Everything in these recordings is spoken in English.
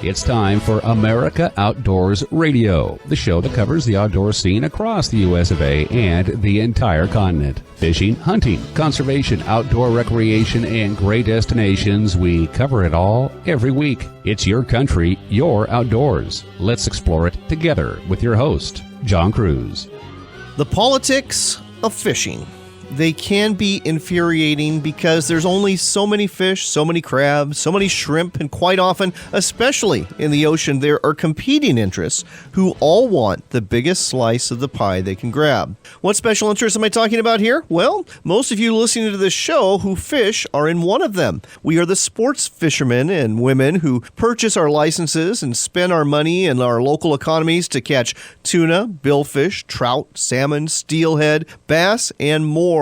It's time for America Outdoors Radio, the show that covers the outdoor scene across the U.S. of A. and the entire continent. Fishing, hunting, conservation, outdoor recreation, and great destinations. We cover it all every week. It's your country, your outdoors. Let's explore it together with your host, John Cruz. The politics of fishing. They can be infuriating because there's only so many fish, so many crabs, so many shrimp, and quite often, especially in the ocean, there are competing interests who all want the biggest slice of the pie they can grab. What special interests am I talking about here? Well, most of you listening to this show who fish are in one of them. We are the sports fishermen and women who purchase our licenses and spend our money in our local economies to catch tuna, billfish, trout, salmon, steelhead, bass, and more.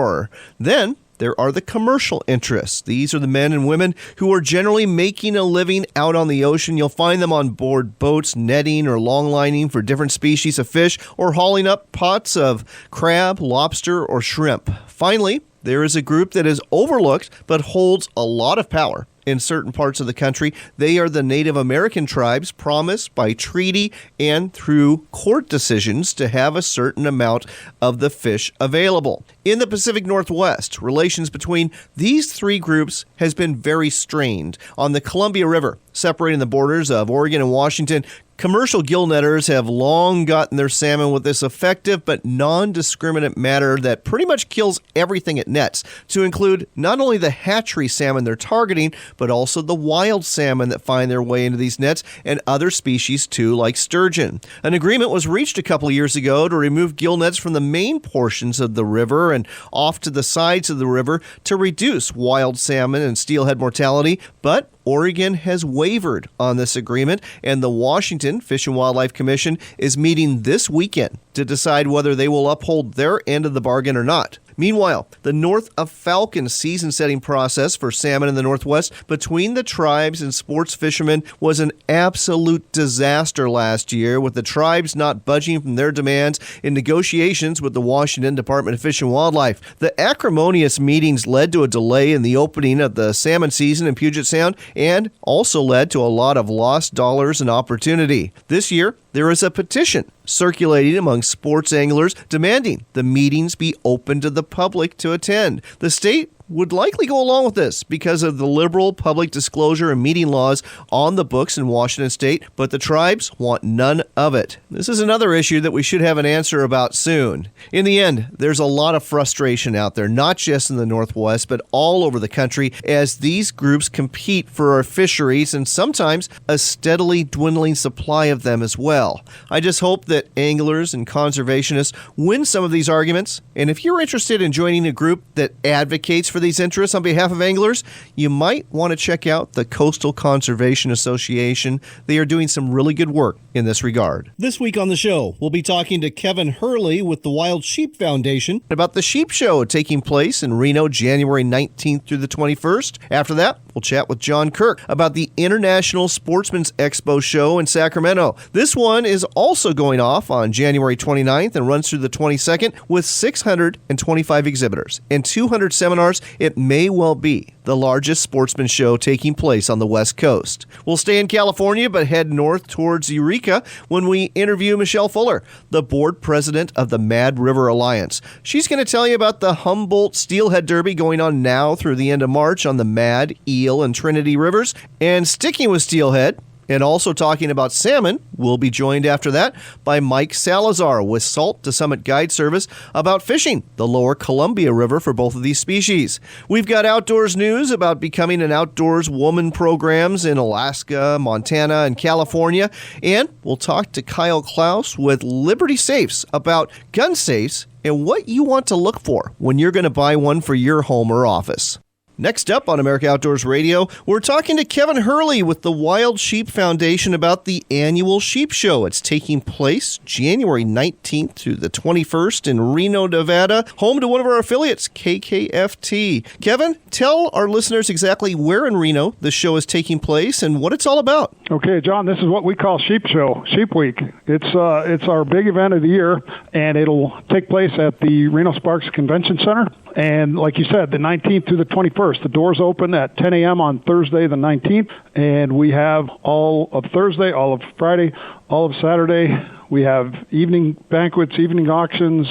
Then there are the commercial interests. These are the men and women who are generally making a living out on the ocean. You'll find them on board boats, netting or longlining for different species of fish, or hauling up pots of crab, lobster, or shrimp. Finally, there is a group that is overlooked but holds a lot of power in certain parts of the country. They are the Native American tribes promised by treaty and through court decisions to have a certain amount of the fish available. In the Pacific Northwest, relations between these three groups has been very strained. On the Columbia River, separating the borders of Oregon and Washington, commercial gill netters have long gotten their salmon with this effective but non-discriminate manner that pretty much kills everything it nets, to include not only the hatchery salmon they're targeting, but also the wild salmon that find their way into these nets, and other species too, like sturgeon. An agreement was reached a couple of years ago to remove gill nets from the main portions of the river and off to the sides of the river to reduce wild salmon and steelhead mortality, but Oregon has wavered on this agreement, and the Washington Fish and Wildlife Commission is meeting this weekend to decide whether they will uphold their end of the bargain or not. Meanwhile, the North of Falcon season-setting process for salmon in the Northwest between the tribes and sports fishermen was an absolute disaster last year, with the tribes not budging from their demands in negotiations with the Washington Department of Fish and Wildlife. The acrimonious meetings led to a delay in the opening of the salmon season in Puget Sound and also led to a lot of lost dollars and opportunity. This year, there is a petition circulating among sports anglers demanding the meetings be open to the public to attend. The state would likely go along with this because of the liberal public disclosure and meeting laws on the books in Washington state, but the tribes want none of it. This is another issue that we should have an answer about soon. In the end, there's a lot of frustration out there, not just in the Northwest, but all over the country, as these groups compete for our fisheries and sometimes a steadily dwindling supply of them as well. I just hope that anglers and conservationists win some of these arguments, and if you're interested in joining a group that advocates for these interests on behalf of anglers, you might want to check out the Coastal Conservation Association. They are doing some really good work in this regard. This week on the show, we'll be talking to Kevin Hurley with the Wild Sheep Foundation about the Sheep Show taking place in Reno January 19th through the 21st. After that, we'll chat with John Kirk about the International Sportsman's Expo show in Sacramento. This one is also going off on January 29th and runs through the 22nd with 625 exhibitors and 200 seminars. It may well be the largest sportsman show taking place on the West Coast. We'll stay in California but head north towards Eureka when we interview Michelle Fuller, the board president of the Mad River Alliance. She's going to tell you about the Humboldt Steelhead Derby going on now through the end of March on the Mad, Eel, and Trinity Rivers. And sticking with steelhead, and also talking about salmon, we'll be joined after that by Mike Salazar with Salt to Summit Guide Service about fishing the lower Columbia River for both of these species. We've got outdoors news about becoming an outdoors woman programs in Alaska, Montana, and California. And we'll talk to Kyle Klaus with Liberty Safes about gun safes and what you want to look for when you're going to buy one for your home or office. Next up on America Outdoors Radio, we're talking to Kevin Hurley with the Wild Sheep Foundation about the annual Sheep Show. It's taking place January 19th through the 21st in Reno, Nevada, home to one of our affiliates, KKFT. Kevin, tell our listeners exactly where in Reno the show is taking place and what it's all about. Okay, John, this is what we call Sheep Show, Sheep Week. It's our big event of the year, and it'll take place at the Reno Sparks Convention Center. And like you said, the 19th through the 21st. 21st. The doors open at 10 a.m. on Thursday the 19th, and we have all of Thursday, all of Friday, all of Saturday. We have evening banquets, evening auctions.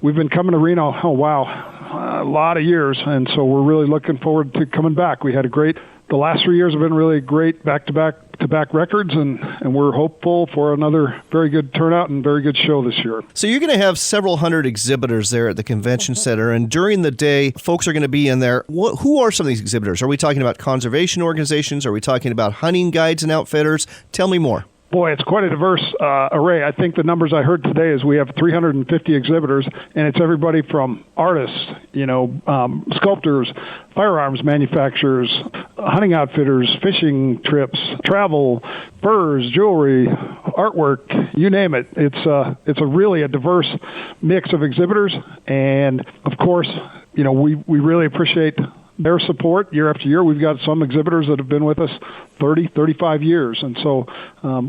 We've been coming to Reno, a lot of years, and so we're really looking forward to coming back. We had the last 3 years have been really great back-to-back records, and we're hopeful for another very good turnout and very good show this year. So you're going to have several hundred exhibitors there at the convention center, and during the day, folks are going to be in there. Who are some of these exhibitors? Are we talking about conservation organizations? Are we talking about hunting guides and outfitters? Tell me more. Boy, it's quite a diverse array. I think the numbers I heard today is we have 350 exhibitors, and it's everybody from artists, sculptors, firearms manufacturers, hunting outfitters, fishing trips, travel, furs, jewelry, artwork, you name it. It's really a diverse mix of exhibitors, and of course, we really appreciate their support year after year. We've got some exhibitors that have been with us 30, 35 years. And so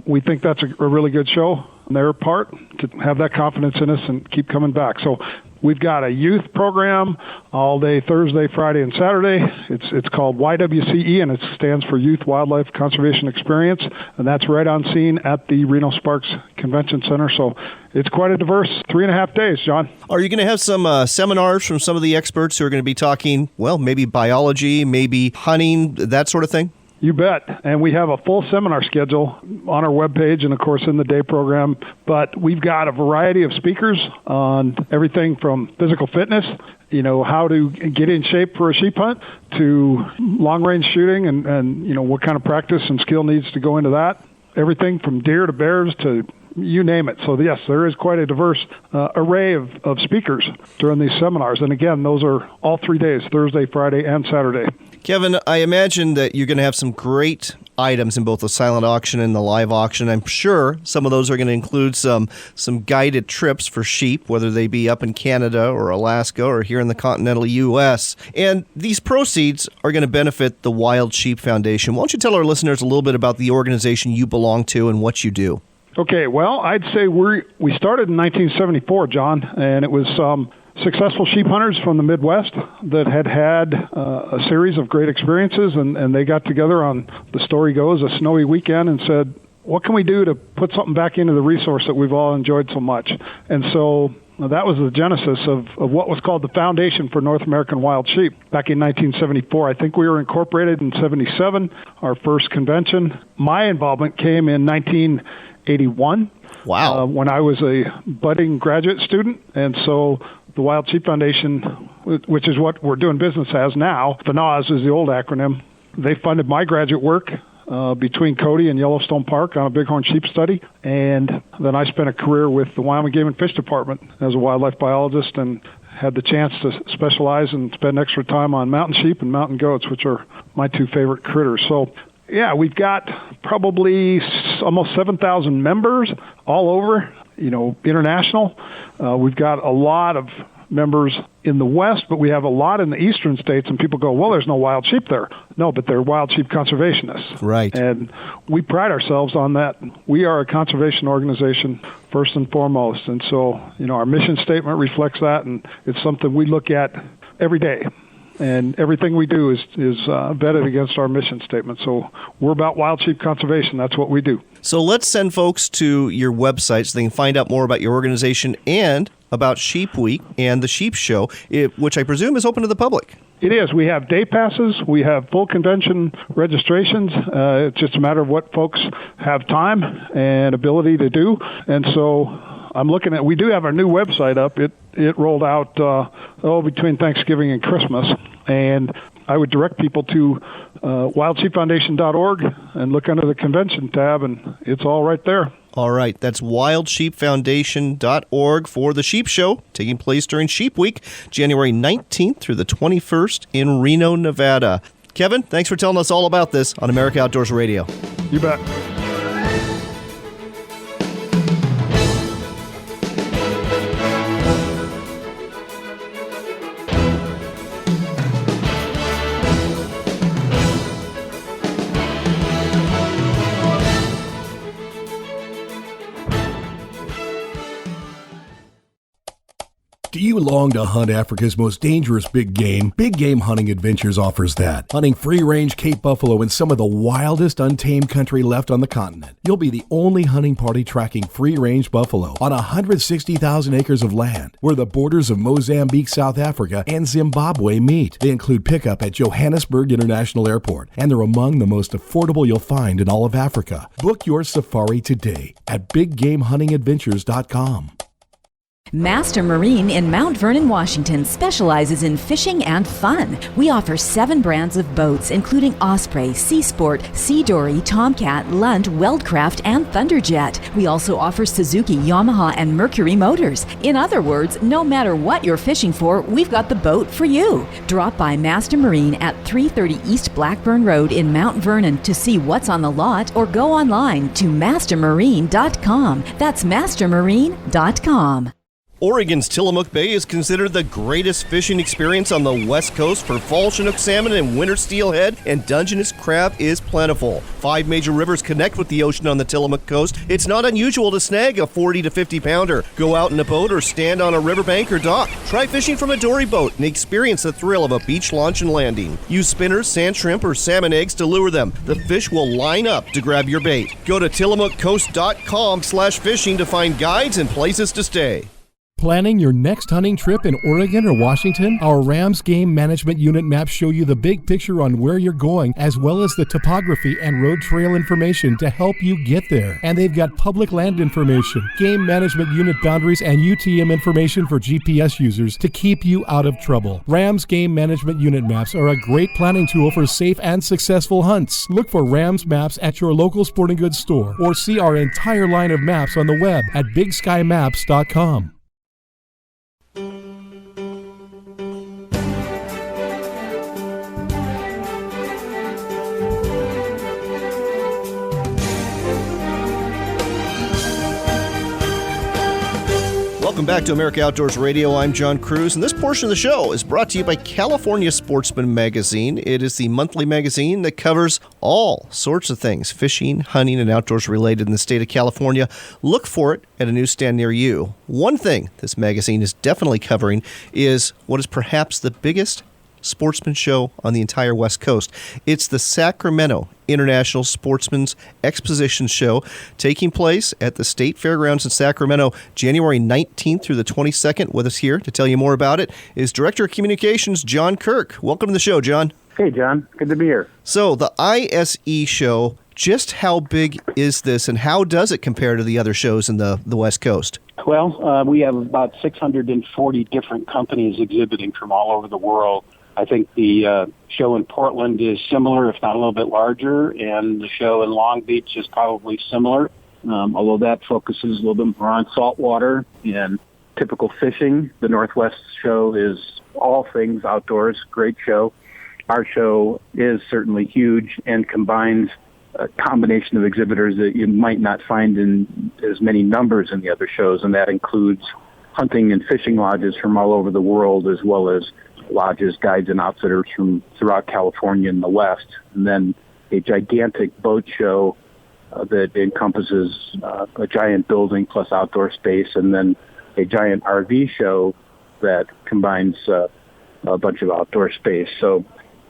we think that's a really good show on their part to have that confidence in us and keep coming back. So we've got a youth program all day Thursday, Friday, and Saturday. It's called YWCE, and it stands for Youth Wildlife Conservation Experience. And that's right on scene at the Reno Sparks Convention Center. So it's quite a diverse 3.5 days, John. Are you going to have some seminars from some of the experts who are going to be talking, maybe biology, maybe hunting, that sort of thing? You bet. And we have a full seminar schedule on our webpage and, of course, in the day program. But we've got a variety of speakers on everything from physical fitness, how to get in shape for a sheep hunt, to long-range shooting and what kind of practice and skill needs to go into that. Everything from deer to bears to you name it. So, yes, there is quite a diverse array of speakers during these seminars. And, again, those are all 3 days, Thursday, Friday, and Saturday. Kevin, I imagine that you're going to have some great items in both the silent auction and the live auction. I'm sure some of those are going to include some guided trips for sheep, whether they be up in Canada or Alaska or here in the continental U.S. And these proceeds are going to benefit the Wild Sheep Foundation. Why don't you tell our listeners a little bit about the organization you belong to and what you do? Okay, well, I'd say we started in 1974, John, and it was successful sheep hunters from the Midwest that had a series of great experiences, and they got together on, the story goes, a snowy weekend and said, what can we do to put something back into the resource that we've all enjoyed so much? And so that was the genesis of what was called the Foundation for North American Wild Sheep back in 1974. I think we were incorporated in 77, our first convention. My involvement came in 1981. Wow. When I was a budding graduate student. And so the Wild Sheep Foundation, which is what we're doing business as now, FNAWS is the old acronym, they funded my graduate work between Cody and Yellowstone Park on a bighorn sheep study. And then I spent a career with the Wyoming Game and Fish Department as a wildlife biologist and had the chance to specialize and spend extra time on mountain sheep and mountain goats, which are my two favorite critters. So, yeah, we've got probably almost 7,000 members all over, international. We've got a lot of members in the West, but we have a lot in the eastern states, and people go, well, there's no wild sheep there. No, but they're wild sheep conservationists. Right. And we pride ourselves on that. We are a conservation organization first and foremost. And so, our mission statement reflects that, and it's something we look at every day. And everything we do is vetted against our mission statement. So we're about wild sheep conservation. That's what we do. So let's send folks to your website so they can find out more about your organization and about Sheep Week and the Sheep Show, which I presume is open to the public. It is. We have day passes. We have full convention registrations. It's just a matter of what folks have time and ability to do. And so I'm looking at, we do have our new website up. It rolled out between Thanksgiving and Christmas. And I would direct people to wildsheepfoundation.org and look under the convention tab, and it's all right there. All right, that's wildsheepfoundation.org for the Sheep Show, taking place during Sheep Week, January 19th through the 21st in Reno, Nevada. Kevin, thanks for telling us all about this on America Outdoors Radio. You bet. Do you long to hunt Africa's most dangerous big game? Big Game Hunting Adventures offers that. Hunting free-range Cape buffalo in some of the wildest untamed country left on the continent. You'll be the only hunting party tracking free-range buffalo on 160,000 acres of land where the borders of Mozambique, South Africa, and Zimbabwe meet. They include pickup at Johannesburg International Airport, and they're among the most affordable you'll find in all of Africa. Book your safari today at BigGameHuntingAdventures.com. Master Marine in Mount Vernon, Washington specializes in fishing and fun. We offer 7 brands of boats, including Osprey, Sea Sport, Sea Dory, Tomcat, Lund, Weldcraft, and Thunderjet. We also offer Suzuki, Yamaha, and Mercury motors. In other words, no matter what you're fishing for, we've got the boat for you. Drop by Master Marine at 330 East Blackburn Road in Mount Vernon to see what's on the lot, or go online to mastermarine.com. That's mastermarine.com. Oregon's Tillamook Bay is considered the greatest fishing experience on the West Coast for fall Chinook salmon and winter steelhead, and Dungeness crab is plentiful. 5 major rivers connect with the ocean on the Tillamook coast. It's not unusual to snag a 40 to 50 pounder. Go out in a boat or stand on a riverbank or dock. Try fishing from a dory boat and experience the thrill of a beach launch and landing. Use spinners, sand shrimp, or salmon eggs to lure them. The fish will line up to grab your bait. Go to tillamookcoast.com/fishing to find guides and places to stay. Planning your next hunting trip in Oregon or Washington? Our Rams Game Management Unit maps show you the big picture on where you're going, as well as the topography and road trail information to help you get there. And they've got public land information, Game Management Unit boundaries, and UTM information for GPS users to keep you out of trouble. Rams Game Management Unit maps are a great planning tool for safe and successful hunts. Look for Rams maps at your local sporting goods store, or see our entire line of maps on the web at bigskymaps.com. Welcome back to America Outdoors Radio. I'm John Cruz, and this portion of the show is brought to you by California Sportsman Magazine. It is the monthly magazine that covers all sorts of things fishing, hunting, and outdoors related in the state of California. Look for it at a newsstand near you. One thing this magazine is definitely covering is what is perhaps the biggest sportsman show on the entire West Coast. It's the Sacramento International Sportsman's Exposition Show, taking place at the State Fairgrounds in Sacramento, January 19th through the 22nd. With us here to tell you more about it is Director of Communications, John Kirk. Welcome to the show, John. Hey, John. Good to be here. So, the ISE show, just how big is this, and how does it compare to the other shows in the West Coast? Well, we have about 640 different companies exhibiting from all over the world. I think the show in Portland is similar, if not a little bit larger, and the show in Long Beach is probably similar, although that focuses a little bit more on saltwater and typical fishing. The Northwest show is all things outdoors, great show. Our show is certainly huge and combines a combination of exhibitors that you might not find in as many numbers in the other shows, and that includes hunting and fishing lodges from all over the world, as well as lodges, guides, and outfitters from throughout California and the West. And then a gigantic boat show that encompasses a giant building plus outdoor space, and then a giant RV show that combines a bunch of outdoor space. So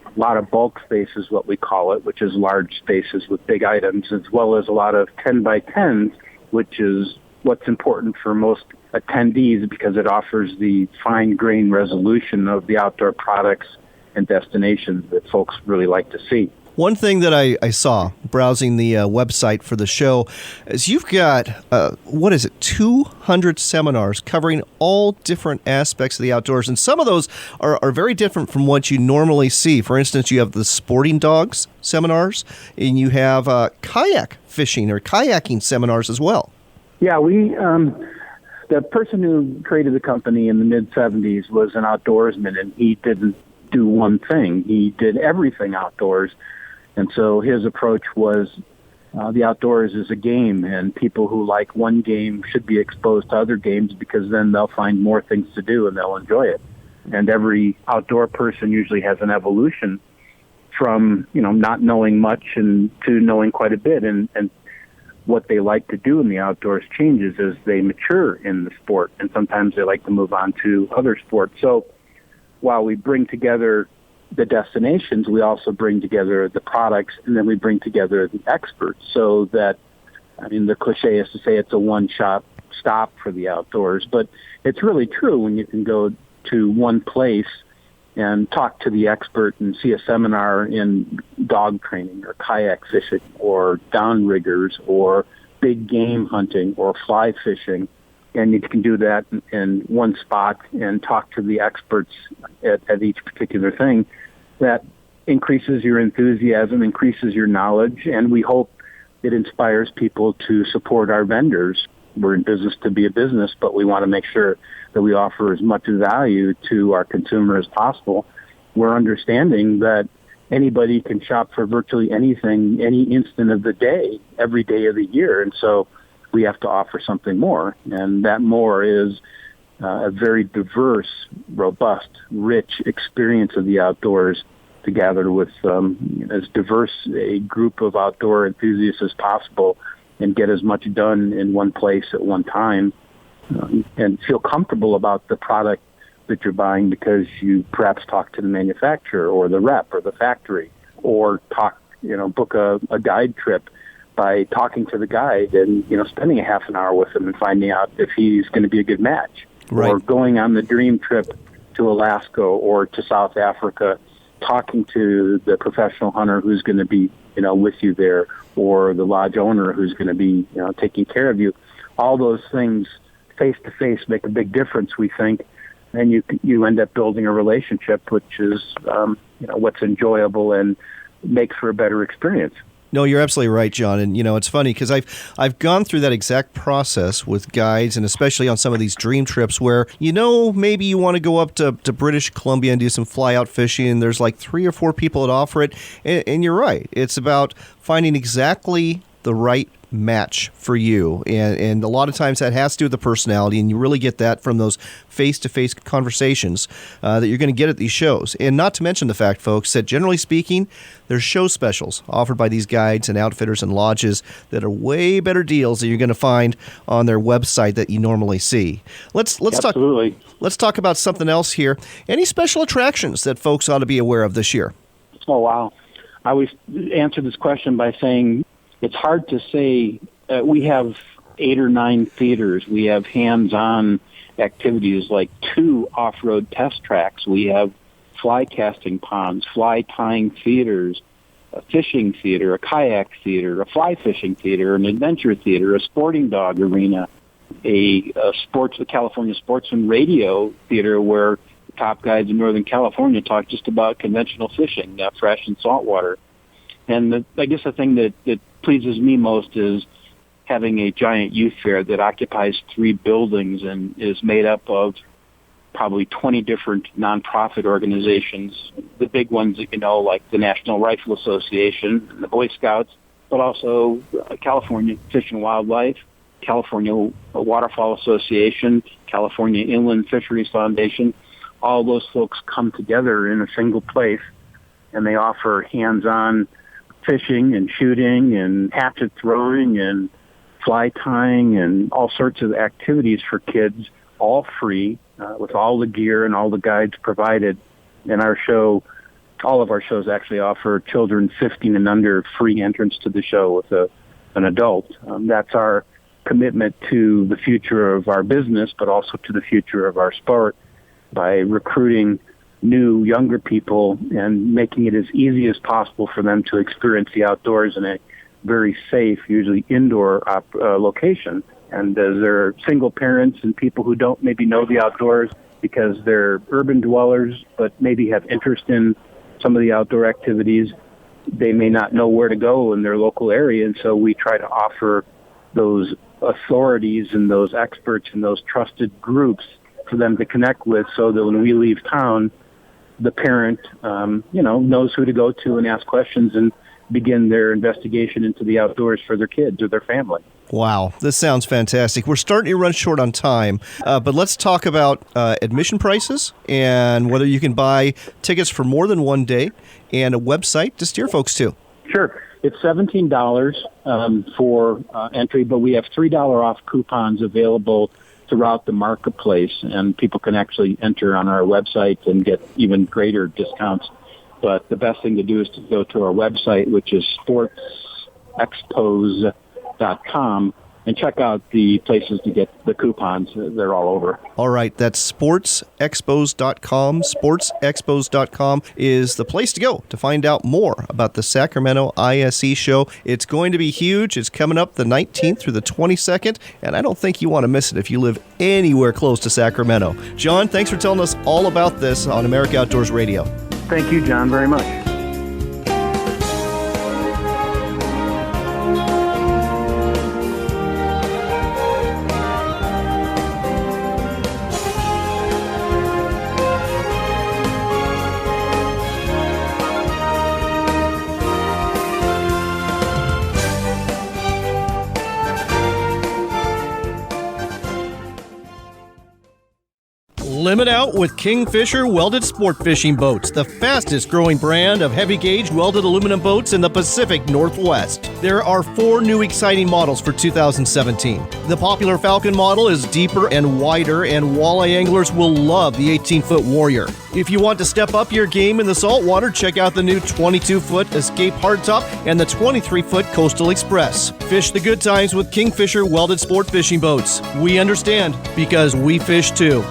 a lot of bulk space is what we call it, which is large spaces with big items, as well as a lot of 10 by 10s, which is what's important for most attendees because it offers the fine grain resolution of the outdoor products and destinations that folks really like to see. One thing that I saw browsing the website for the show is you've got, 200 seminars covering all different aspects of the outdoors. And some of those are very different from what you normally see. For instance, you have the sporting dogs seminars, and you have kayak fishing or kayaking seminars as well. Yeah, the person who created the company in the mid-'70s was an outdoorsman, and he didn't do one thing. He did everything outdoors. And so his approach was the outdoors is a game, and people who like one game should be exposed to other games because then they'll find more things to do and they'll enjoy it. And every outdoor person usually has an evolution from, not knowing much and to knowing quite a bit. And what they like to do in the outdoors changes as they mature in the sport, and sometimes they like to move on to other sports. So while we bring together the destinations, we also bring together the products, and then we bring together the experts, so that, I mean, the cliche is to say it's a one-stop stop for the outdoors, but it's really true when you can go to one place and talk to the expert and see a seminar in dog training or kayak fishing or downriggers or big game hunting or fly fishing. And you can do that in one spot and talk to the experts at each particular thing. That increases your enthusiasm, increases your knowledge, and we hope it inspires people to support our vendors. We're in business to be a business, but we want to make sure that we offer as much value to our consumer as possible. We're understanding that anybody can shop for virtually anything, any instant of the day, every day of the year. And so we have to offer something more. And that more is a very diverse, robust, rich experience of the outdoors to gather with as diverse a group of outdoor enthusiasts as possible and get as much done in one place at one time, and feel comfortable about the product that you're buying because you perhaps talk to the manufacturer or the rep or the factory, or book a guide trip by talking to the guide and, spending a half an hour with him and finding out if he's going to be a good match. Right. Or going on the dream trip to Alaska or to South Africa, talking to the professional hunter who's going to be, with you there, or the lodge owner who's going to be, taking care of you. All those things face-to-face make a big difference, we think, and you end up building a relationship, which is, what's enjoyable and makes for a better experience. No, you're absolutely right, John. And, it's funny because I've gone through that exact process with guides, and especially on some of these dream trips where, maybe you want to go up to British Columbia and do some fly-out fishing, and there's like 3 or 4 people that offer it. And you're right. It's about finding exactly the right match for you, and a lot of times that has to do with the personality, and you really get that from those face-to-face conversations that you're going to get at these shows. And not to mention the fact, folks, that generally speaking, there's show specials offered by these guides and outfitters and lodges that are way better deals that you're going to find on their website that you normally see. Let's talk about something else here. Any special attractions that folks ought to be aware of this year? Oh, wow. I always answer this question by saying it's hard to say. We have 8 or 9 theaters. We have hands-on activities like 2 off-road test tracks. We have fly casting ponds, fly tying theaters, a fishing theater, a kayak theater, a fly fishing theater, an adventure theater, a sporting dog arena, the California Sportsman Radio Theater, where the top guides in Northern California talk just about conventional fishing, fresh and saltwater. And I guess the thing that pleases me most is having a giant youth fair that occupies 3 buildings and is made up of probably 20 different nonprofit organizations, the big ones that like the National Rifle Association and the Boy Scouts, but also California Fish and Wildlife, California Waterfowl Association, California Inland Fisheries Foundation. All those folks come together in a single place, and they offer hands-on fishing and shooting and hatchet throwing and fly tying and all sorts of activities for kids, all free, with all the gear and all the guides provided. And all of our shows actually offer children 15 and under free entrance to the show with an adult. That's our commitment to the future of our business, but also to the future of our sport, by recruiting new, younger people and making it as easy as possible for them to experience the outdoors in a very safe, usually indoor location. And as they're single parents and people who don't maybe know the outdoors because they're urban dwellers, but maybe have interest in some of the outdoor activities, they may not know where to go in their local area. And so we try to offer those authorities and those experts and those trusted groups for them to connect with, so that when we leave town, the parent, knows who to go to and ask questions and begin their investigation into the outdoors for their kids or their family. Wow, this sounds fantastic. We're starting to run short on time, but let's talk about admission prices and whether you can buy tickets for more than one day, and a website to steer folks to. Sure. It's $17 for entry, but we have $3 off coupons available throughout the marketplace, and people can actually enter on our website and get even greater discounts. But the best thing to do is to go to our website, which is sportsexpos.com, and check out the places to get the coupons. They're all over. All right, that's sportsexpos.com. Sportsexpos.com is the place to go to find out more about the Sacramento ISE show. It's going to be huge. It's coming up the 19th through the 22nd, and I don't think you want to miss it if you live anywhere close to Sacramento. John, thanks for telling us all about this on America Outdoors Radio. Thank you, John, very much. Limit out with Kingfisher welded sport fishing boats, the fastest growing brand of heavy gauge welded aluminum boats in the Pacific Northwest. There are 4 new exciting models for 2017. The popular Falcon model is deeper and wider, and walleye anglers will love the 18-foot Warrior. If you want to step up your game in the saltwater, check out the new 22-foot Escape Hardtop and the 23-foot Coastal Express. Fish the good times with Kingfisher welded sport fishing boats. We understand, because we fish too.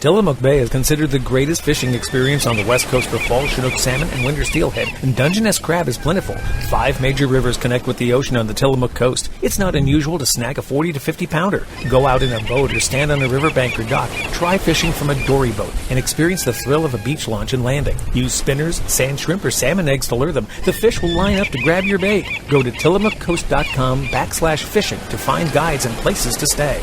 Tillamook Bay is considered the greatest fishing experience on the west coast for fall Chinook salmon and winter steelhead, and Dungeness crab is plentiful. 5 major rivers connect with the ocean on the Tillamook coast. It's not unusual to snag a 40 to 50 pounder. Go out in a boat or stand on a riverbank or dock. Try fishing from a dory boat and experience the thrill of a beach launch and landing. Use spinners, sand shrimp, or salmon eggs to lure them. The fish will line up to grab your bait. Go to tillamookcoast.com/fishing to find guides and places to stay.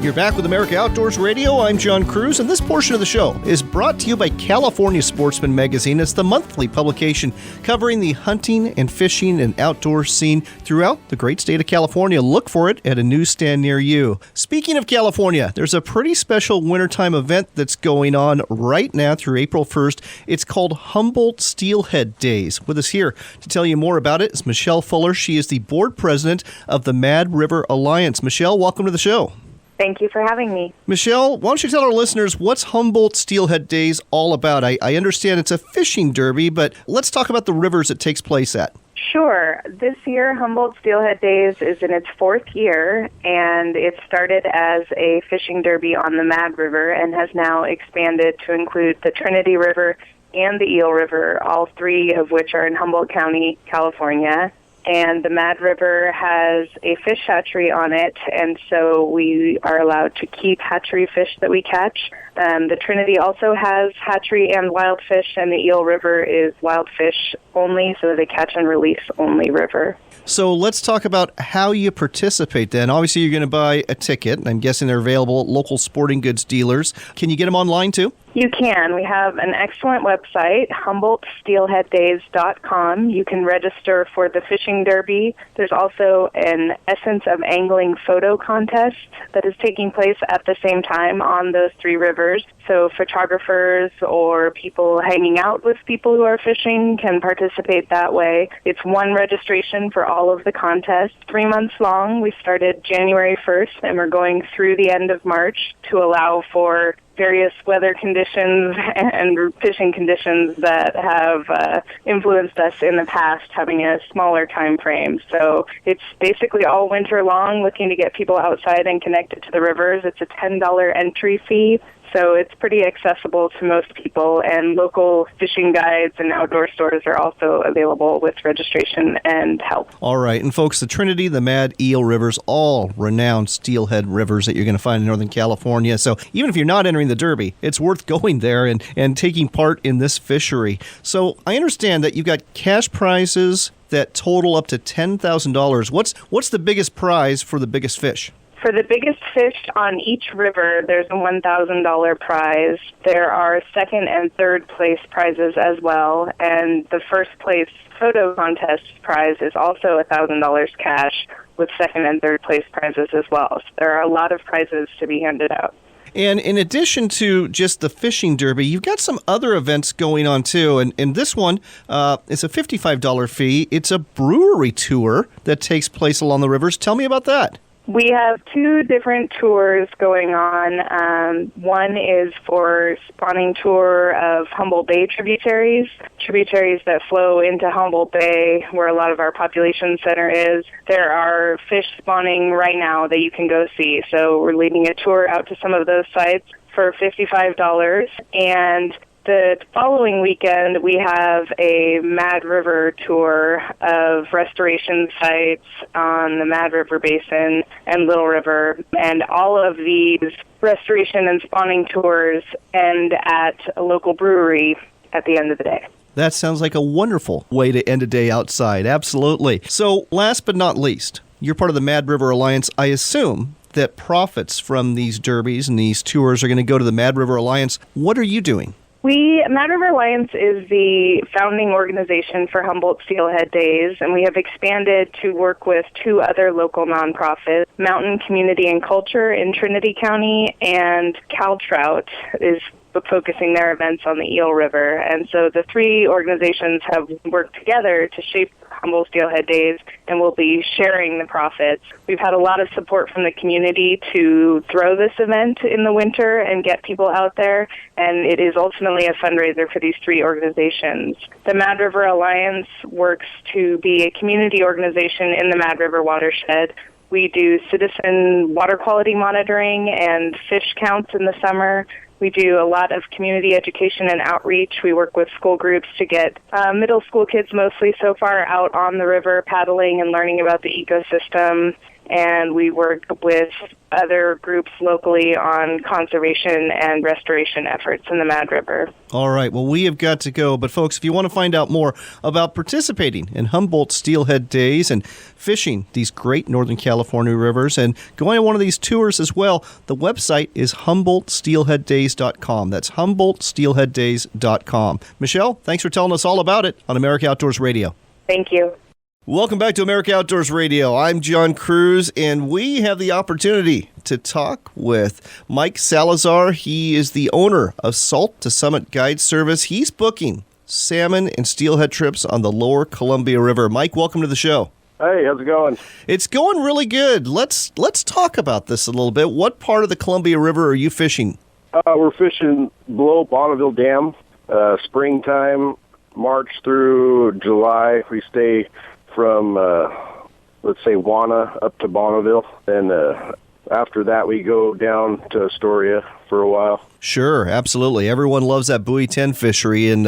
You're back with America Outdoors Radio. I'm John Cruz, and this portion of the show is brought to you by California Sportsman Magazine. It's the monthly publication covering the hunting and fishing and outdoor scene throughout the great state of California. Look for it at a newsstand near you. Speaking of California, there's a pretty special wintertime event that's going on right now through April 1st. It's called Humboldt Steelhead Days. With us here to tell you more about it is Michelle Fuller. She is the board president of the Mad River Alliance. Michelle, welcome to the show. Thank you for having me. Michelle, why don't you tell our listeners what's Humboldt Steelhead Days all about? I understand it's a fishing derby, but let's talk about the rivers it takes place at. Sure. This year, Humboldt Steelhead Days is in its 4th year, and it started as a fishing derby on the Mad River and has now expanded to include the Trinity River and the Eel River, all 3 of which are in Humboldt County, California. And the Mad River has a fish hatchery on it, and so we are allowed to keep hatchery fish that we catch. The Trinity also has hatchery and wild fish, and the Eel River is wild fish only, so they catch and release only river. So let's talk about how you participate then. Obviously, you're going to buy a ticket, and I'm guessing they're available at local sporting goods dealers. Can you get them online too? You can. We have an excellent website, HumboldtSteelheadDays.com. You can register for the fishing derby. There's also an Essence of Angling photo contest that is taking place at the same time on those 3 rivers. So photographers or people hanging out with people who are fishing can participate that way. It's one registration for all of the contests, 3 months long. We started January 1st, and we're going through the end of March to allow for various weather conditions and fishing conditions that have influenced us in the past, having a smaller time frame. So it's basically all winter long, looking to get people outside and connected to the rivers. It's a $10 entry fee. So it's pretty accessible to most people, and local fishing guides and outdoor stores are also available with registration and help. All right. And folks, the Trinity, the Mad, Eel Rivers, all renowned steelhead rivers that you're going to find in Northern California. So even if you're not entering the Derby, it's worth going there and taking part in this fishery. So I understand that you've got cash prizes that total up to $10,000. What's the biggest prize for the biggest fish? For the biggest fish on each river, there's a $1,000 prize. There are second and third place prizes as well, and the first place photo contest prize is also $1,000 cash with second and third place prizes as well. So there are a lot of prizes to be handed out. And in addition to just the fishing derby, you've got some other events going on too. And this one is a $55 fee. It's a brewery tour that takes place along the rivers. Tell me about that. We have two different tours going on. One is for spawning tour of Humboldt Bay tributaries that flow into Humboldt Bay, where a lot of our population center is. There are fish spawning right now that you can go see. So we're leading a tour out to some of those sites for $55. And the following weekend, we have a Mad River tour of restoration sites on the Mad River Basin and Little River. And all of these restoration and spawning tours end at a local brewery at the end of the day. That sounds like a wonderful way to end a day outside. Absolutely. So last but not least, you're part of the Mad River Alliance. I assume that profits from these derbies and these tours are going to go to the Mad River Alliance. What are you doing? Mad River Alliance is the founding organization for Humboldt Steelhead Days, and we have expanded to work with two other local nonprofits, Mountain Community and Culture in Trinity County, and CalTrout is focusing their events on the Eel River. And so the three organizations have worked together to shape Humboldt Steelhead Days, and we'll be sharing the profits. We've had a lot of support from the community to throw this event in the winter and get people out there, and it is ultimately a fundraiser for these three organizations. The Mad River Alliance works to be a community organization in the Mad River watershed. We do citizen water quality monitoring and fish counts in the summer. We do a lot of community education and outreach. We work with school groups to get middle school kids mostly so far out on the river paddling and learning about the ecosystem. And we work with other groups locally on conservation and restoration efforts in the Mad River. All right. Well, we have got to go. But, folks, if you want to find out more about participating in Humboldt Steelhead Days and fishing these great Northern California rivers and going on one of these tours as well, the website is HumboldtSteelheadDays.com. That's HumboldtSteelheadDays.com. Michelle, thanks for telling us all about it on America Outdoors Radio. Thank you. Welcome back to America Outdoors Radio. I'm John Cruz, and we have the opportunity to talk with Mike Salazar. He is the owner of Salt to Summit Guide Service. He's booking salmon and steelhead trips on the lower Columbia River. Mike, welcome to the show. Hey, how's it going? It's going really good. Let's talk about this a little bit. What part of the Columbia River are you fishing? We're fishing below Bonneville Dam, springtime, March through July. We stay from, let's say, Juana up to Bonneville, and after that we go down to Astoria for a while. Sure, absolutely. Everyone loves that buoy 10 fishery in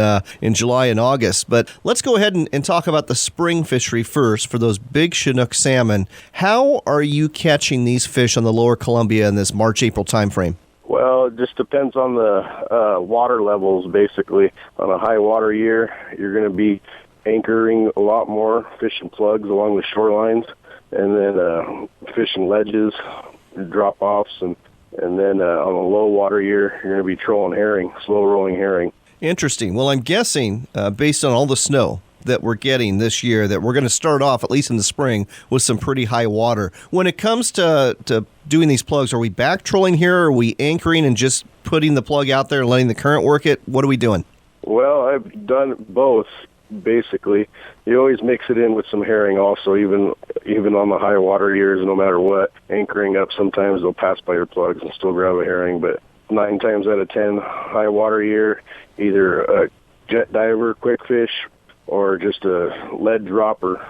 July and August. But let's go ahead and talk about the spring fishery first for those big Chinook salmon. How are you catching these fish on the lower Columbia in this March-April timeframe? Well, it just depends on the water levels, basically. On a high water year, you're going to be anchoring a lot more, fishing plugs along the shorelines, and then fishing ledges, drop-offs, and then on a low water year, you're going to be trolling herring, slow-rolling herring. Interesting. Well, I'm guessing, based on all the snow that we're getting this year, that we're going to start off, at least in the spring, with some pretty high water. When it comes to doing these plugs, are we back trolling here, or are we anchoring and just putting the plug out there and letting the current work it? What are we doing? Well, I've done both. Basically, you always mix it in with some herring also, even on the high water years, no matter what. Anchoring up, sometimes they'll pass by your plugs and still grab a herring, but 9 times out of 10, high water year, either a jet diver quick fish or just a lead dropper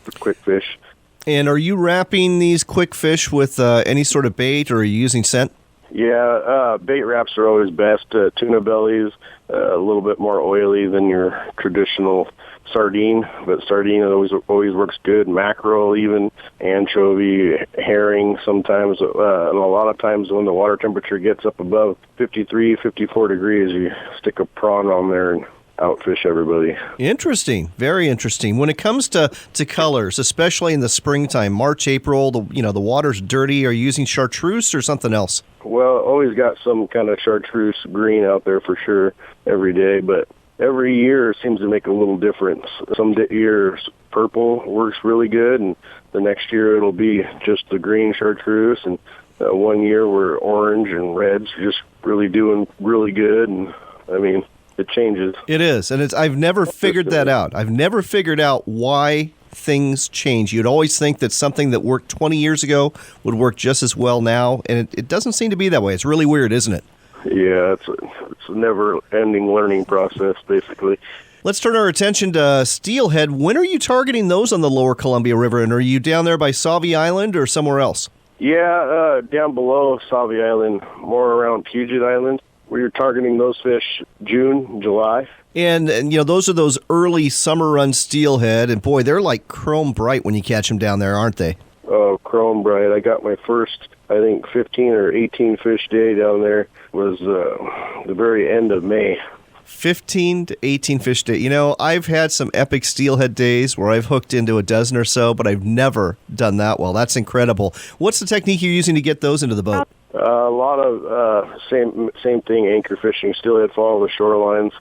for quick fish. And are you wrapping these quick fish with any sort of bait, or are you using scent? Yeah, bait wraps are always best. Tuna bellies, a little bit more oily than your traditional sardine, but sardine always works good. Mackerel, even anchovy, herring sometimes. And a lot of times when the water temperature gets up above 53, 54 degrees, you stick a prawn on there and outfish everybody. Interesting. Very interesting. When it comes to colors, especially in the springtime, March, April, the water's dirty. Are you using chartreuse or something else? Well, always got some kind of chartreuse green out there for sure every day, but every year seems to make a little difference. Some years purple works really good, and the next year it'll be just the green chartreuse, and one year where orange and red's just really doing really good, and I mean, it changes. It is, and I've never figured that out. I've never figured out why things change. You'd always think that something that worked 20 years ago would work just as well now, and it doesn't seem to be that way. It's really weird, isn't it? Yeah, it's a never-ending learning process, basically. Let's turn our attention to steelhead. When are you targeting those on the lower Columbia River, and are you down there by Sauvie Island or somewhere else? Yeah, down below Sauvie Island, more around Puget Island. We're targeting those fish June, July. And those are those early summer run steelhead, and boy, they're like chrome bright when you catch them down there, aren't they? Oh, chrome bright. I got my first, I think, 15 or 18 fish day down there. Was the very end of May. 15 to 18 fish day. I've had some epic steelhead days where I've hooked into a dozen or so, but I've never done that well. That's incredible. What's the technique you're using to get those into the boat? A lot of same thing, anchor fishing, steelhead follow the shorelines,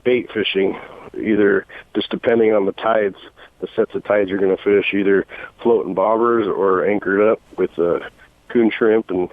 bait fishing, either just depending on the tides, the sets of tides you're going to fish, either floating bobbers or anchored up with coon shrimp and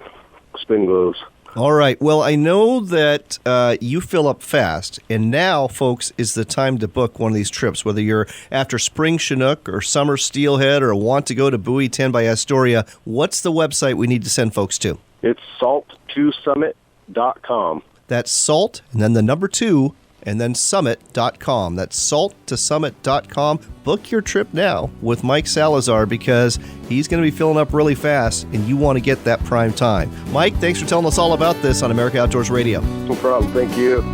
spin glows. All right. Well, I know that you fill up fast, and now, folks, is the time to book one of these trips, whether you're after spring Chinook or summer steelhead or want to go to Buoy 10 by Astoria. What's the website we need to send folks to? It's salt2summit.com. That's salt, and then the number 2, and then summit.com. That's salt2summit.com. Book your trip now with Mike Salazar because he's going to be filling up really fast, and you want to get that prime time. Mike, thanks for telling us all about this on America Outdoors Radio. No problem. Thank you.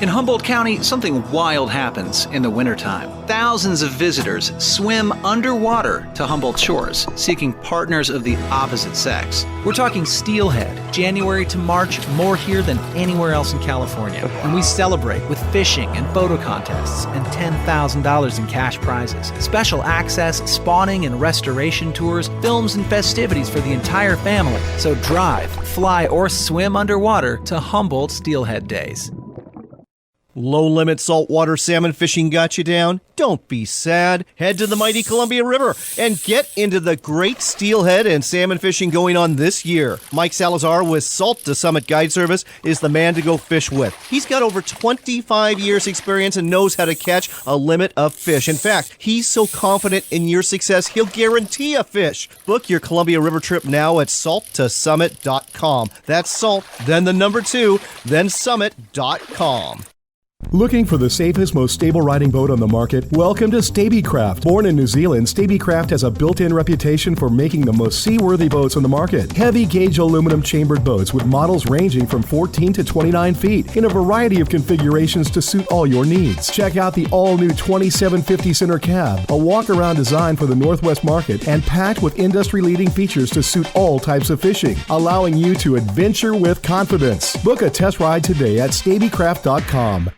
In Humboldt County, something wild happens in the wintertime. Thousands of visitors swim underwater to Humboldt shores, seeking partners of the opposite sex. We're talking steelhead. January to March, more here than anywhere else in California. And we celebrate with fishing and photo contests and $10,000 in cash prizes. Special access, spawning and restoration tours, films and festivities for the entire family. So drive, fly, or swim underwater to Humboldt Steelhead Days. Low-limit saltwater salmon fishing got you down? Don't be sad. Head to the mighty Columbia River and get into the great steelhead and salmon fishing going on this year. Mike Salazar with Salt to Summit Guide Service is the man to go fish with. He's got over 25 years experience and knows how to catch a limit of fish. In fact, he's so confident in your success, he'll guarantee a fish. Book your Columbia River trip now at salt2summit.com. That's salt, then the number 2, then summit.com. Looking for the safest, most stable riding boat on the market? Welcome to Stabicraft. Born in New Zealand, Stabicraft has a built-in reputation for making the most seaworthy boats on the market. Heavy gauge aluminum chambered boats with models ranging from 14 to 29 feet in a variety of configurations to suit all your needs. Check out the all-new 2750 center cab, a walk-around design for the Northwest market and packed with industry-leading features to suit all types of fishing, allowing you to adventure with confidence. Book a test ride today at stabicraft.com.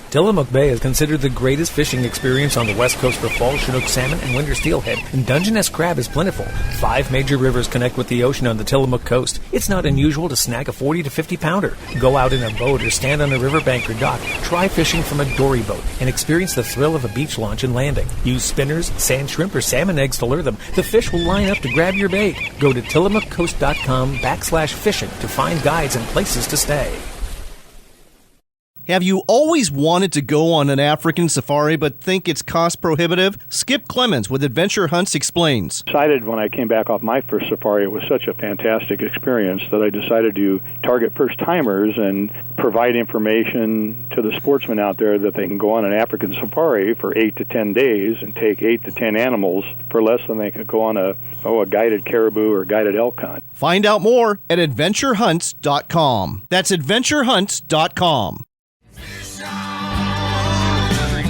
Tillamook Bay is considered the greatest fishing experience on the west coast for fall Chinook salmon and winter steelhead, and Dungeness crab is plentiful. 5 major rivers connect with the ocean on the Tillamook coast. It's not unusual to snag a 40 to 50 pounder. Go out in a boat or stand on a riverbank or dock. Try fishing from a dory boat and experience the thrill of a beach launch and landing. Use spinners, sand shrimp, or salmon eggs to lure them. The fish will line up to grab your bait. Go to tillamookcoast.com/fishing to find guides and places to stay. Have you always wanted to go on an African safari but think it's cost prohibitive? Skip Clemens with Adventure Hunts explains. Decided when I came back off my first safari, it was such a fantastic experience that I decided to target first-timers and provide information to the sportsmen out there that they can go on an African safari for 8 to 10 days and take 8 to 10 animals for less than they could go on a guided caribou or guided elk hunt. Find out more at AdventureHunts.com. That's AdventureHunts.com.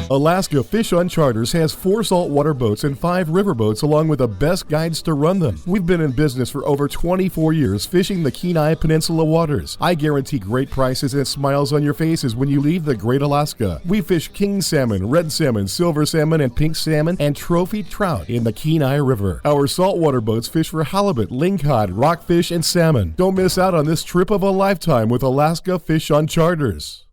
Alaska Fish on Charters has 4 saltwater boats and 5 river boats along with the best guides to run them. We've been in business for over 24 years fishing the Kenai Peninsula waters. I guarantee great prices and smiles on your faces when you leave the Great Alaska. We fish king salmon, red salmon, silver salmon, and pink salmon, and trophy trout in the Kenai River. Our saltwater boats fish for halibut, lingcod, rockfish, and salmon. Don't miss out on this trip of a lifetime with Alaska Fish on Charters.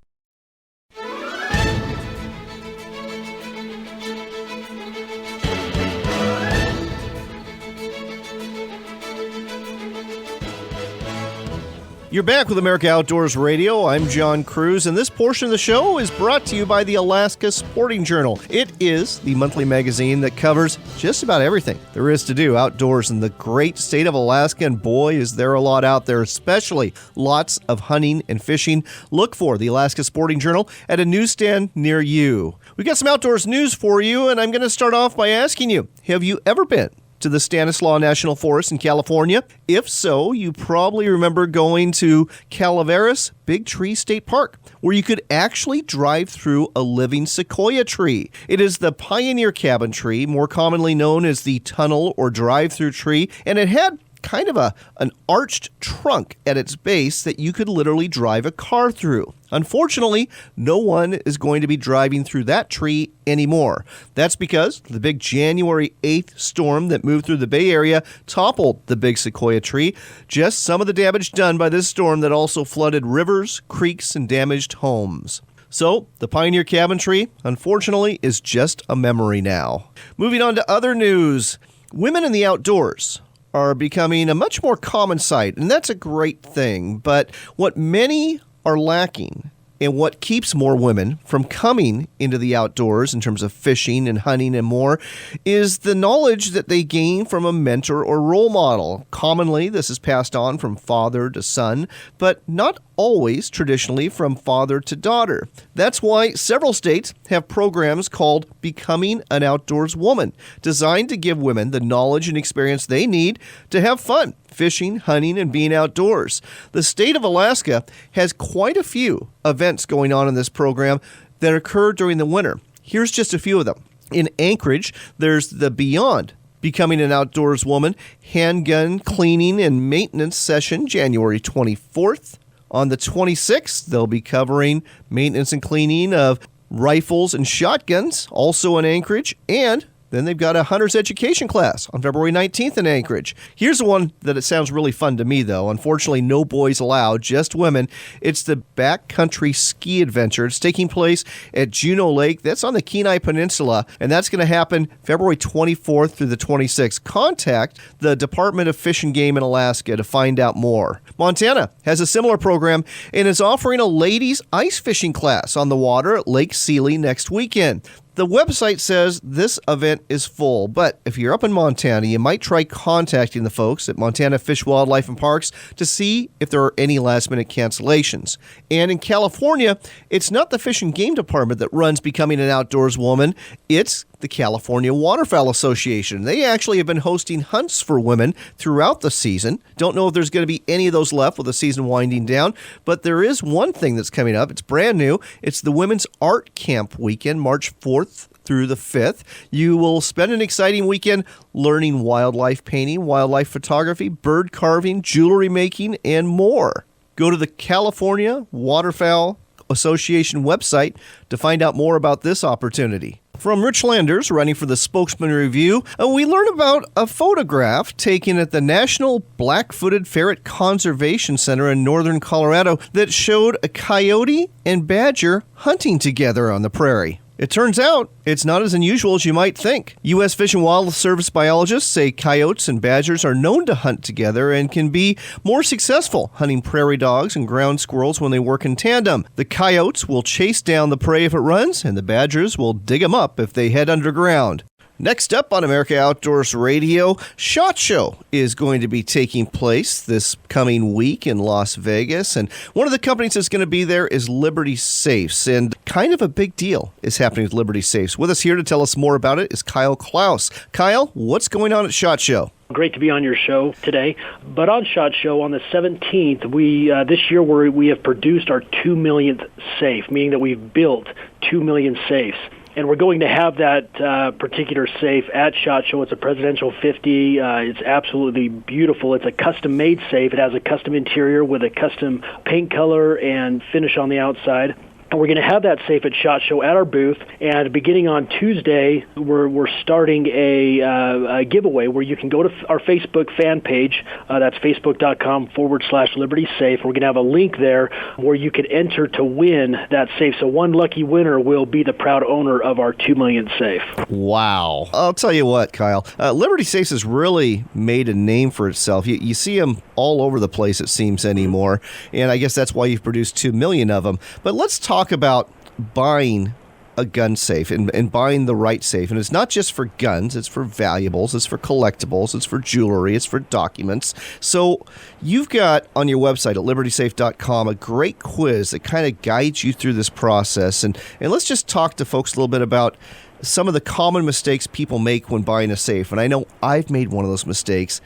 You're back with America Outdoors Radio. I'm John Cruz, and this portion of the show is brought to you by the Alaska Sporting Journal. It is the monthly magazine that covers just about everything there is to do outdoors in the great state of Alaska, and boy, is there a lot out there, especially lots of hunting and fishing. Look for the Alaska Sporting Journal at a newsstand near you. We got some outdoors news for you, and I'm going to start off by asking you, have you ever been to the Stanislaus National Forest in California? If so, you probably remember going to Calaveras Big Tree State Park, where you could actually drive through a living sequoia tree. It is the pioneer cabin tree, more commonly known as the tunnel or drive-through tree, and it had kind of an arched trunk at its base that you could literally drive a car through. Unfortunately, no one is going to be driving through that tree anymore. That's because the big January 8th storm that moved through the Bay Area toppled the big sequoia tree. Just some of the damage done by this storm that also flooded rivers, creeks, and damaged homes. So, the pioneer cabin tree, unfortunately, is just a memory now. Moving on to other news. Women in the outdoors are becoming a much more common sight, and that's a great thing. But what many are lacking, and what keeps more women from coming into the outdoors in terms of fishing and hunting and more, is the knowledge that they gain from a mentor or role model. Commonly, this is passed on from father to son, but not always traditionally from father to daughter. That's why several states have programs called Becoming an Outdoors Woman, designed to give women the knowledge and experience they need to have fun fishing, hunting, and being outdoors. The state of Alaska has quite a few events going on in this program that occur during the winter. Here's just a few of them. In Anchorage, there's the Beyond Becoming an Outdoors Woman handgun cleaning and maintenance session, January 24th. On the 26th, they'll be covering maintenance and cleaning of rifles and shotguns, also in Anchorage, and then they've got a hunter's education class on February 19th in Anchorage. Here's the one that it sounds really fun to me, though. Unfortunately, no boys allowed, just women. It's the backcountry ski adventure. It's taking place at Juneau Lake. That's on the Kenai Peninsula, and that's going to happen February 24th through the 26th. Contact the Department of Fish and Game in Alaska to find out more. Montana has a similar program and is offering a ladies' ice fishing class on the water at Lake Sealy next weekend. The website says this event is full, but if you're up in Montana, you might try contacting the folks at Montana Fish, Wildlife, and Parks to see if there are any last-minute cancellations. And in California, it's not the Fish and Game Department that runs Becoming an Outdoors Woman. It's the California Waterfowl Association. They actually have been hosting hunts for women throughout the season. Don't know if there's going to be any of those left with the season winding down, but there is one thing that's coming up. It's brand new. It's the Women's Art Camp weekend, March 4th through the 5th. You will spend an exciting weekend learning wildlife painting, wildlife photography, bird carving, jewelry making, and more. Go to the California Waterfowl Association website to find out more about this opportunity. From Rich Landers, writing for the Spokesman Review, we learn about a photograph taken at the National Black-Footed Ferret Conservation Center in northern Colorado that showed a coyote and badger hunting together on the prairie. It turns out it's not as unusual as you might think. U.S. Fish and Wildlife Service biologists say coyotes and badgers are known to hunt together and can be more successful hunting prairie dogs and ground squirrels when they work in tandem. The coyotes will chase down the prey if it runs, and the badgers will dig them up if they head underground. Next up on America Outdoors Radio, SHOT Show is going to be taking place this coming week in Las Vegas. And one of the companies that's going to be there is Liberty Safes. And kind of a big deal is happening with Liberty Safes. With us here to tell us more about it is Kyle Klaus. Kyle, what's going on at SHOT Show? Great to be on your show today. But on SHOT Show on the 17th, this year we have produced our 2 millionth safe, meaning that we've built 2 million safes. And we're going to have that particular safe at SHOT Show. It's a Presidential 50. It's absolutely beautiful. It's a custom-made safe. It has a custom interior with a custom paint color and finish on the outside. And we're going to have that safe at SHOT Show at our booth. And beginning on Tuesday, we're starting a giveaway where you can go to our Facebook fan page. That's facebook.com/Liberty Safe. We're going to have a link there where you can enter to win that safe. So one lucky winner will be the proud owner of our $2 million safe. Wow. I'll tell you what, Kyle. Liberty Safes has really made a name for itself. You see them all over the place, it seems, anymore. And I guess that's why you've produced 2 million of them. But let's talk about buying a gun safe and buying the right safe. And it's not just for guns, it's for valuables, it's for collectibles, it's for jewelry, it's for documents. So you've got on your website at libertysafe.com a great quiz that kind of guides you through this process. And let's just talk to folks a little bit about some of the common mistakes people make when buying a safe. And I know I've made one of those mistakes,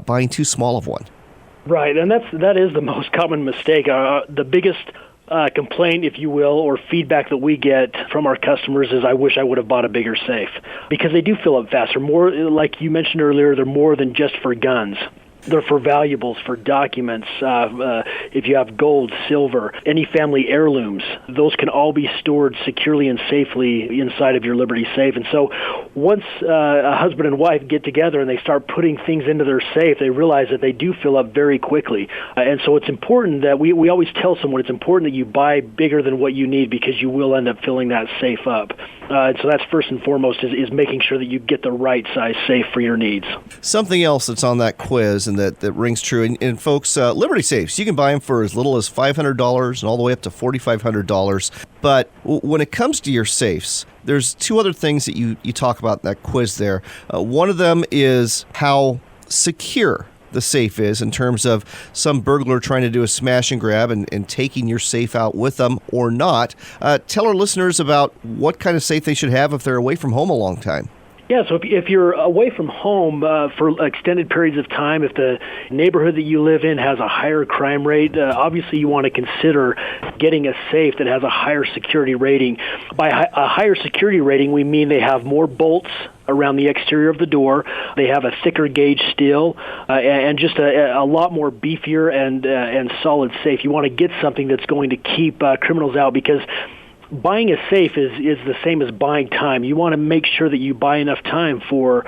buying too small of one. Right, and that is the most common mistake. The biggest complaint, if you will, or feedback that we get from our customers is, I wish I would have bought a bigger safe, because they do fill up faster. More, like you mentioned earlier, they're more than just for guns. They're for valuables, for documents. If you have gold, silver, any family heirlooms, those can all be stored securely and safely inside of your Liberty safe. And so once a husband and wife get together and they start putting things into their safe, they realize that they do fill up very quickly. And so it's important that we always tell someone it's important that you buy bigger than what you need, because you will end up filling that safe up. And so that's first and foremost is making sure that you get the right size safe for your needs. Something else that's on that quiz and that rings true, and folks, Liberty Safes, you can buy them for as little as $500 and all the way up to $4,500. But when it comes to your safes, there's two other things that you talk about in that quiz there. One of them is how secure the safe is in terms of some burglar trying to do a smash and grab and taking your safe out with them or not. Tell our listeners about what kind of safe they should have if they're away from home a long time. Yeah, so if you're away from home for extended periods of time, if the neighborhood that you live in has a higher crime rate, obviously you want to consider getting a safe that has a higher security rating. By a higher security rating, we mean they have more bolts around the exterior of the door, they have a thicker gauge steel, and just a lot more beefier and solid safe. You want to get something that's going to keep criminals out, because buying a safe is the same as buying time. You want to make sure that you buy enough time for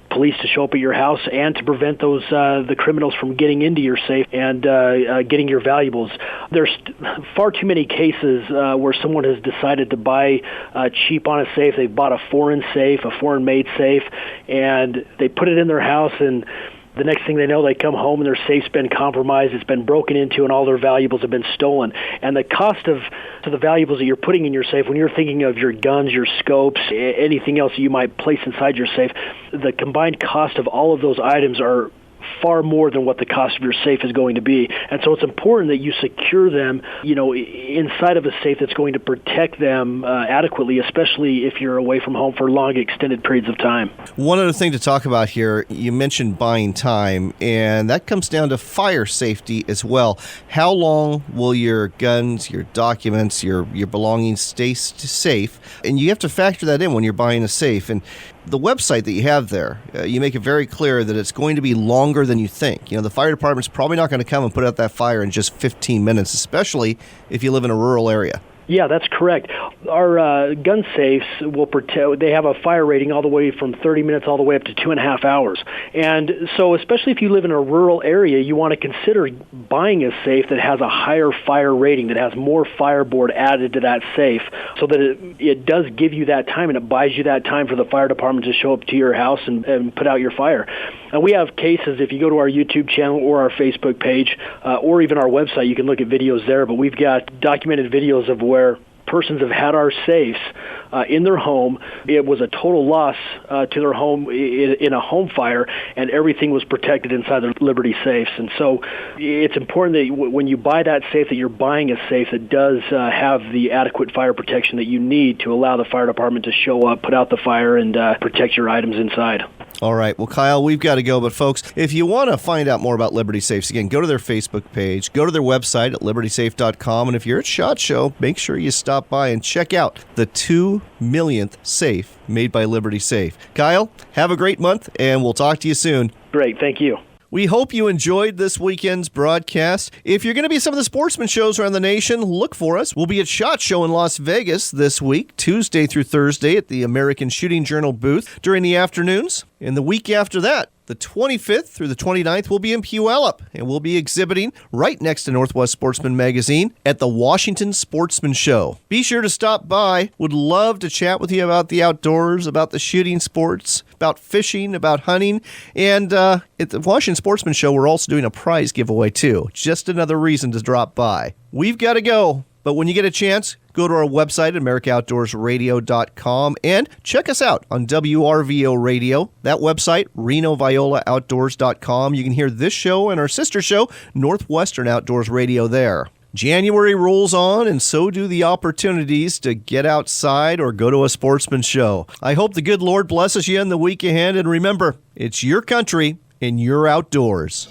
police to show up at your house and to prevent those the criminals from getting into your safe and getting your valuables. There's far too many cases where someone has decided to buy cheap on a safe. They've bought a foreign safe, a foreign-made safe, and they put it in their house, and the next thing they know, they come home and their safe's been compromised, it's been broken into, and all their valuables have been stolen. And the cost of the valuables that you're putting in your safe, when you're thinking of your guns, your scopes, anything else that you might place inside your safe, the combined cost of all of those items are far more than what the cost of your safe is going to be. And so it's important that you secure them, inside of a safe that's going to protect them adequately, especially if you're away from home for long, extended periods of time. One other thing to talk about here, you mentioned buying time, and that comes down to fire safety as well. How long will your guns, your documents, your belongings stay safe? And you have to factor that in when you're buying a safe. And the website that you have there, you make it very clear that it's going to be longer than you think. The fire department's probably not going to come and put out that fire in just 15 minutes, especially if you live in a rural area. Yeah, that's correct. Our gun safes will protect. They have a fire rating all the way from 30 minutes all the way up to 2.5 hours. And so especially if you live in a rural area, you want to consider buying a safe that has a higher fire rating, that has more fireboard added to that safe, so that it does give you that time, and it buys you that time for the fire department to show up to your house and put out your fire. And we have cases, if you go to our YouTube channel or our Facebook page, or even our website, you can look at videos there, but we've got documented videos of where persons have had our safes in their home. It was a total loss to their home in a home fire, and everything was protected inside their Liberty safes. And so it's important that when you buy that safe, that you're buying a safe that does have the adequate fire protection that you need to allow the fire department to show up, put out the fire, and protect your items inside. All right. Well, Kyle, we've got to go. But, folks, if you want to find out more about Liberty Safes, again, go to their Facebook page, go to their website at libertysafe.com. And if you're at SHOT Show, make sure you stop by and check out the 2 millionth safe made by Liberty Safe. Kyle, have a great month, and we'll talk to you soon. Great. Thank you. We hope you enjoyed this weekend's broadcast. If you're going to be at some of the sportsman shows around the nation, look for us. We'll be at SHOT Show in Las Vegas this week, Tuesday through Thursday at the American Shooting Journal booth during the afternoons. And the week after that, the 25th through the 29th, we'll be in Puyallup, and we'll be exhibiting right next to Northwest Sportsman Magazine at the Washington Sportsman Show. Be sure to stop by. Would love to chat with you about the outdoors, about the shooting sports, about fishing, about hunting. And at the Washington Sportsman Show, we're also doing a prize giveaway, too. Just another reason to drop by. We've got to go, but when you get a chance, go to our website at AmericaOutdoorsRadio.com and check us out on WRVO Radio. That website, RenoViolaOutdoors.com. You can hear this show and our sister show, Northwestern Outdoors Radio, there. January rolls on, and so do the opportunities to get outside or go to a sportsman show. I hope the good Lord blesses you in the week ahead, and remember, it's your country and your outdoors.